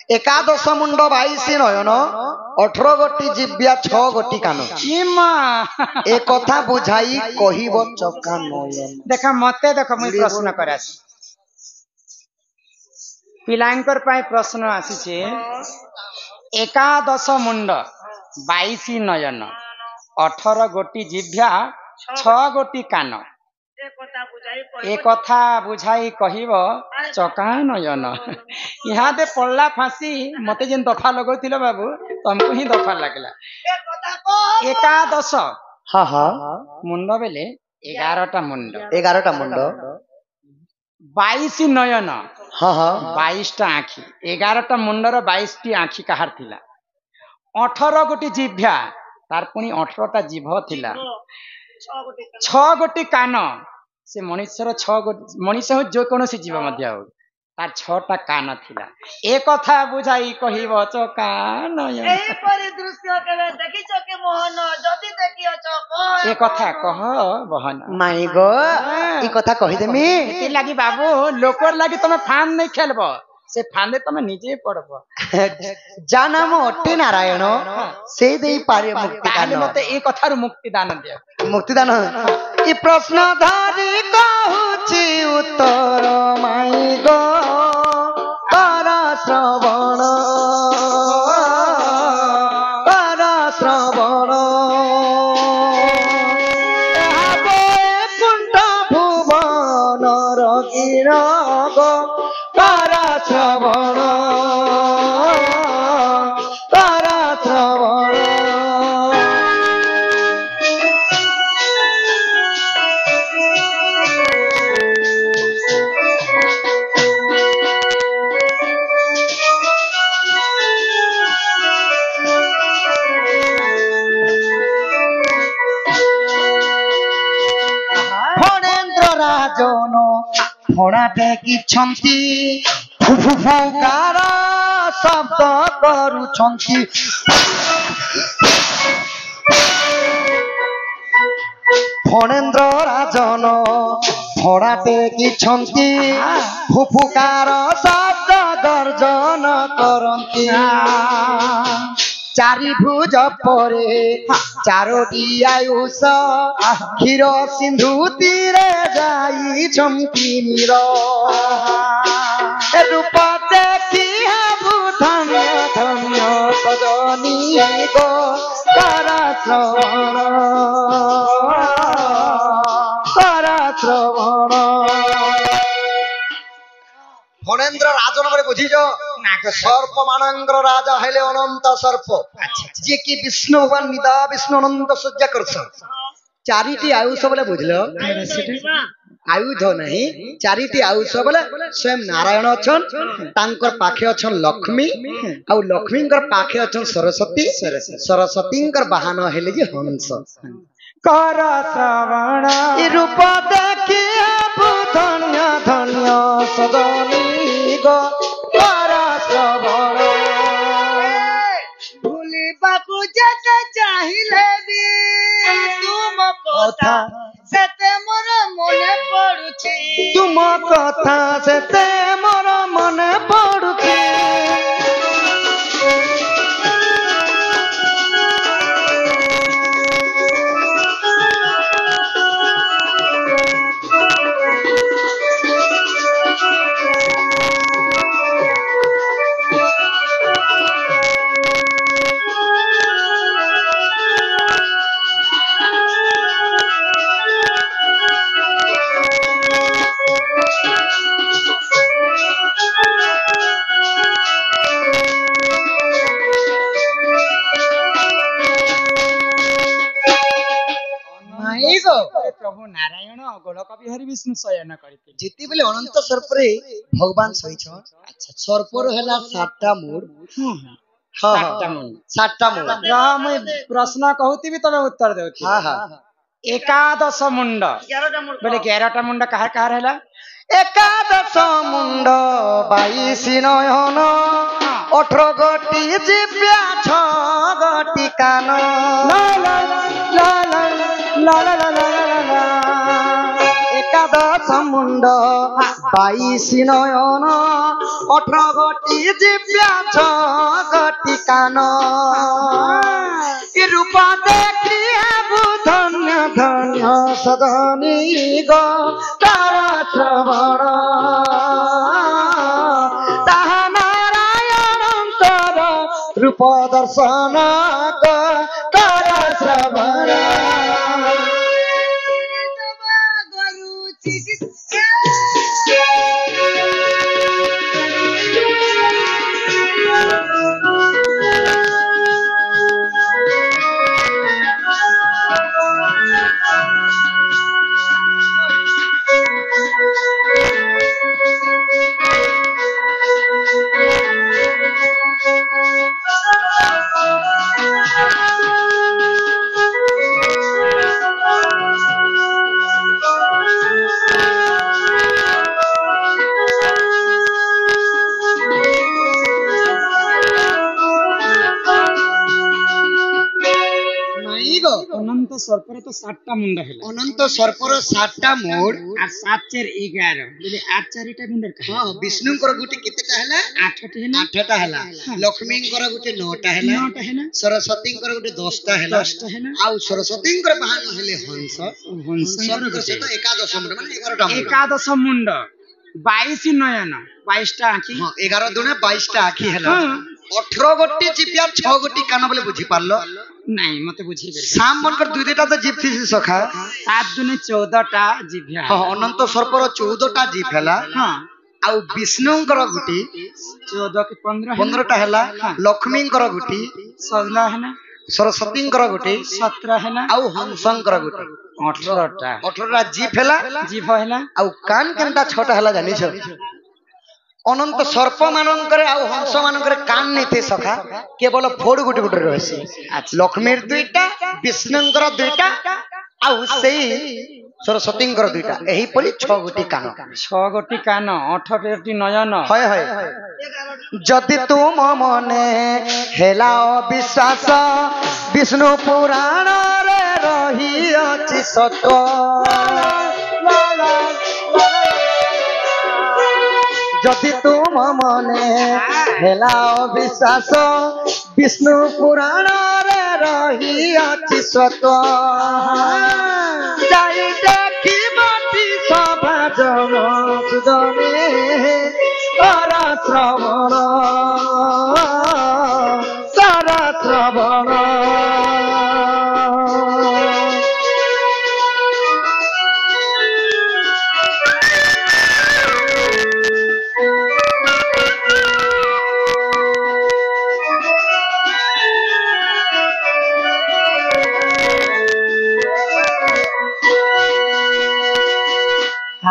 एकादश मुंड 22 नयन 18 गोटी जिव्या 6 गोटी कान ए कथा बुझाई कहिबो चका नयन। देखा मते देख मुई प्रश्न करास पिलांकर पाई प्रश्न आसीचे एकादश मुंड 22 नयन 18 गोटी जिव्या 6 गोटी कान ए कथा बुझाई कहब चका नयन। यहाँ दे पड़ला फांसी मते जेन दफा लगौथिल बाबू तुमको ही दफा लगला। एकादश हाँ हाँ मुंड बेले 11टा मुंड 11टा मुंड 22 नयन हाँ हाँ 22टा आँखी 11टा मुंडर 22टी आँखी काहार थिला 18 गोटी जिभ्या तार पुणी 18टा जीभ थिला 6 गोटी कान से मनुष्यर 6 गोटी मनुष्य हो जो कौन जीव मध्य हो तार 6टा कान थिला ए कथा बुझाई कहिब चका नयन। एही परि दृश्य केबे देखिछ के मोहन जदी देखियो ए कथा कह बहन माई गो ई कथा कहि देमी एति लागि बाबू लोकर लागि तमे फान नै खेलबो से फाने तमे निजे पड़बो। जा नाम अट्टे नारायण से देई पारे मुक्ति दान मते ए कथार मुक्ति दान दिया मुक्ति दान ई प्रश्न धारी कहूची उत्तर माई गो कर श्रवण कुंठ भुवन रगिर गो कर श्रवण फणा टेकिछंती फुफुफुकार शब्द करुछंती फणेन्द्र राजन फणा टेकिछंती फुफुकार शब्द गर्जन करंती चारि भुज परे चारोटी आयुष क्षीर सिंधु तीरे जाई चंपीर रूप देखी धन्य धन्य सजनी गो कर श्रवण फणेन्द्र राजन बरे बुझीज सर्प मानंग्र राजा हेले अनंत सर्प जे कि विष्णु भगवान निदा विष्णु अनंत सज्जा करछन चारिटी आयुष बोले बुझलो आयुध नहीं चारिटी आयुष बोले स्वयं नारायण अछन तांकर पाखे अछन लक्ष्मी आ लक्ष्मींकर पाखे अछन सरस्वती सरस्वतींकर वाहन हेले जे हंस कर श्रवण रूप देखी धन्य धन्य सदनी गो कर श्रवण भूलिबाकू जते चाहिले भी तुम कथा सेते मोर मने पडुछि तुम कथा सेते मोर मने पडुछि प्रभु नारायण गोलक बिहारी विष्णु शयन करते जिति बेले अनंत सर्प रे भगवान सहिछ अच्छा सर्प रो हैला 7टा मूड हां 7टा मूड मैं प्रश्न कहूती भी तमे उत्तर देउती हां हां एकादश मुंड 11टा मुंड बोले 11टा मुंड कहार कहार हैला एकादश मुंड 22 नयन 18 गोटी जिव्या 6 गोटी कान ला ला ला ला ला ला ला ला एकादश मुंड 22 নয়ন 18 গটি জিভ্যা 6 গটি কান এ রূপ দেখিয়া ধন্য ধন্য সদনী গো তার শ্রবণ তাহা নারায়ণଙ୍କର রূপ দর্শন গো তার শ্রবণ অনন্ত সর্পর তো 7টা মুন্ড হেলা অনন্ত সর্পর 7টা মোড় আর 7 4 11 বলে 8 4টা মুন্ডর কাহিনী হ্যাঁ বিষ্ণুଙ୍କର গুটি କେତେଟା ହେଲା 8ଟି ହେଲା 8ଟା ହେଲା ଲକ୍ଷ୍ମୀଙ୍କର ଗୁଟି 9ଟା ହେଲା 9ଟା ହେଲା ସରସ୍ୱତୀଙ୍କର ଗୁଟି 10ଟା ହେଲା 10ଟା ହେଲା ଆଉ ସରସ୍ୱତୀଙ୍କର ବାହନ ହେଲେ ହଂସ ହଂସଙ୍କର ହଂସଙ୍କ ସହିତ ଏକାଦଶ ମୁଣ୍ଡ ମାନେ 11ଟା ମୁଣ୍ଡ ଏକାଦଶ ମୁଣ୍ଡ 22 ନୟନ 22ଟା ଆଖି ହଁ 11 ଦୁଣେ 22ଟା ଆଖି ହେଲା 18 ଗୋଟି ଜିଭ୍ୟା 6 ଗୋଟି କାନ ବୋଲି ବୁଝି ପାରିଲ ନାଇଁ ମତେ ବୁଝେଇବେ ସାମ ମନକର ଦୁଇ ଦୁଇଟା ତ ଜିଭ ଥିସି ସଖା 7 ଦୁନେ 14ଟା ଜିଭ୍ୟା ହଁ ଅନନ୍ତ ସର୍ପର 14ଟା ଜିଭ ହେଲା ହଁ ଆଉ ବିଷ୍ଣୁଙ୍କର ଗୁଟି 14 କି 15ଟା ହେଲା ଲକ୍ଷ୍ମୀଙ୍କର ଗୁଟି 16 ହେଲା ସରସ୍ୱତୀଙ୍କର ଗୁଟି 17 ହେଲା ଆଉ ହଂସଙ୍କର ଗୁଟି 18ଟା 18ଟା ଜିଭ ହେଲା ଜିଭ ହେଲା ଆଉ କାନ କେନ୍ତା 6ଟା ହେଲା ଜାଣିଛ ଅନନ୍ତ ସର୍ପ ମାନଙ୍କରେ ଆଉ ହଂସ ମାନଙ୍କରେ କାନ ନେଇତେ ସଖା କେବଳ ଫୋଡ ଗୁଟି ଗୁଟି ରହିଛି ଲକ୍ଷ୍ମୀର 2ଟା ବିଷ୍ଣୁଙ୍କର 2ଟା ଆଉ ସେଇ ସରସ୍ୱତୀଙ୍କର 2ଟା ଏହିପରି 6 ଗୋଟି କାନ 6 ଗୋଟି କାନ 18ଟି ନୟନ হয় হয় যদি তুম মনে হেলা অবিশ্বাস বিষ্ণু পুরাণরে রহিଅଛି সত যদি তুম মনে হেলা অবিশ্বাস বিষ্ণু পুরাণরে রহিଅଛି সত যাই দেখি মাটি সভা জন সুজনে সারা শ্রবণ সারা শ্রবণ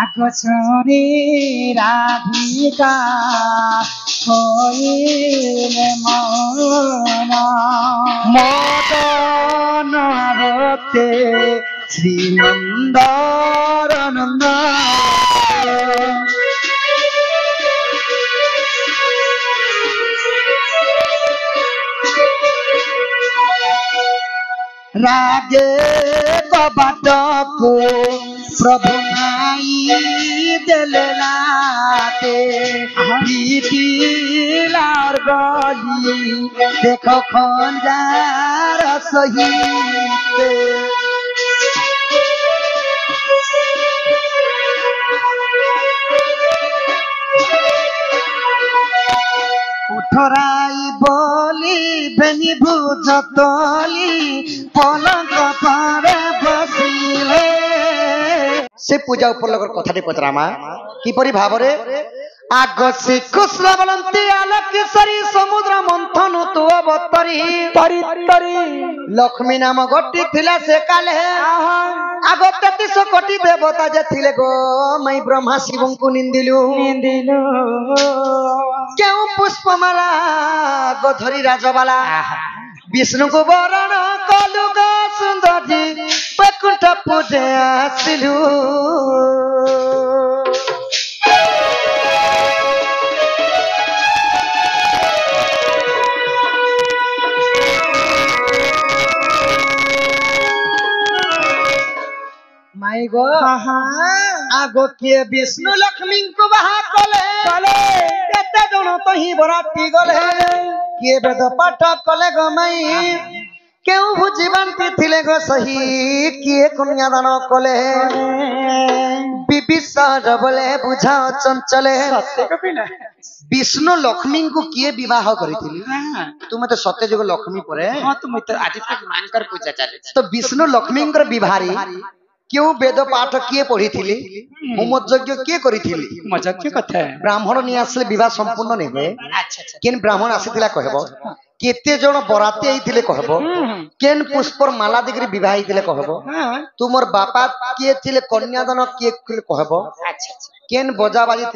আগছনে রাধিকা হইলে মন মদন ভক্তে শ্রীনন্দর নন্দ রাগে কবাটকু প্রভু নাই দেলে রাতে পিটিলার গলি দেখো খঞ্জার সহিতে উঠরাই বলি ভেনি ভুজতলি পলঙ্ক পারে বসিলে সে পূজা উপলক্ষর কথাটি পচরামা কিপরি ভাবরে আগ শ্রীকৃষ্ণ বলন্তি আলোকেশ্বরী সমুদ্র মন্থন তু অবতরি তরি তরি লক্ষ্মী নাম গটি থিলা সে কালে আগ 33 কোটি দেবতা যে থিলে গো মাই ব্রহ্মা শিবଙ୍କୁ নিন্দিলু কেউ পুষ্পমালা গধরি রাজবালা বিষ্ণুଙ୍କୁ বরণ কলু গো সুন্দরী বৈকুণ্ঠ পূজে আসিলু মাই গো আগো কে বিষ্ণু লক্ষ্মী ଲକ୍ଷ୍ମୀଙ୍କୁ ବାହା କଲେ କେତେ ଜଣ ତ ହିଁ ବରାତି ଗଲେ କିଏ ବେଦ ପାଠ କଲେ ଗୋ ମାଇ କେଉଁ ଭୋଜି ବାଣ୍ଟି ଥିଲେ ଗୋ ସହି କିଏ କନ୍ୟାଦାନ କଲେ ବିବିସାର ବୋଲେ ବୁଝାଅ ଚଞ୍ଚଲେ ବିଷ୍ଣୁ ଲକ୍ଷ୍ମୀଙ୍କୁ କିଏ ବିବାହ କରିଥିଲେ ତୁ ମତେ ସତ୍ୟ ଯୁଗ ଲକ୍ଷ୍ମୀ ପରେ ଆଜି ତ ମାଙ୍କର ପୂଜା ଚାଲିଛି ତ ବିଷ୍ଣୁ ଲକ୍ଷ୍ମୀଙ୍କର ବିବାହରେ କେଉଁ ବେଦ ପାଠ କିଏ ପଢିଥିଲେ ହୋମ ଯଜ୍ଞ କିଏ କରିଥିଲେ ମଜାକ କଥା ବ୍ରାହ୍ମଣ ନିଏ ଆସିଲେ ବିବାହ ସମ୍ପୂର୍ଣ୍ଣ ନେଇ ହୁଏ ଆଚ୍ଛା ଆଚ୍ଛା କେନ୍ ବ୍ରାହ୍ମଣ ଆସିଥିଲା କହିବ କେତେ ଜଣ ବରାତି ହେଇଥିଲେ କହିବ କେନ୍ ପୁଷ୍ପର ମାଲା ଦେଇକରି ବିବାହ ହେଇଥିଲେ କହିବ ତୁମର ବାପା କିଏ ଥିଲେ କନ୍ୟାଦାନ କିଏ କହିବ ଆଚ୍ଛା ଆଚ୍ଛା କେନ୍ ବଜା ବାଜି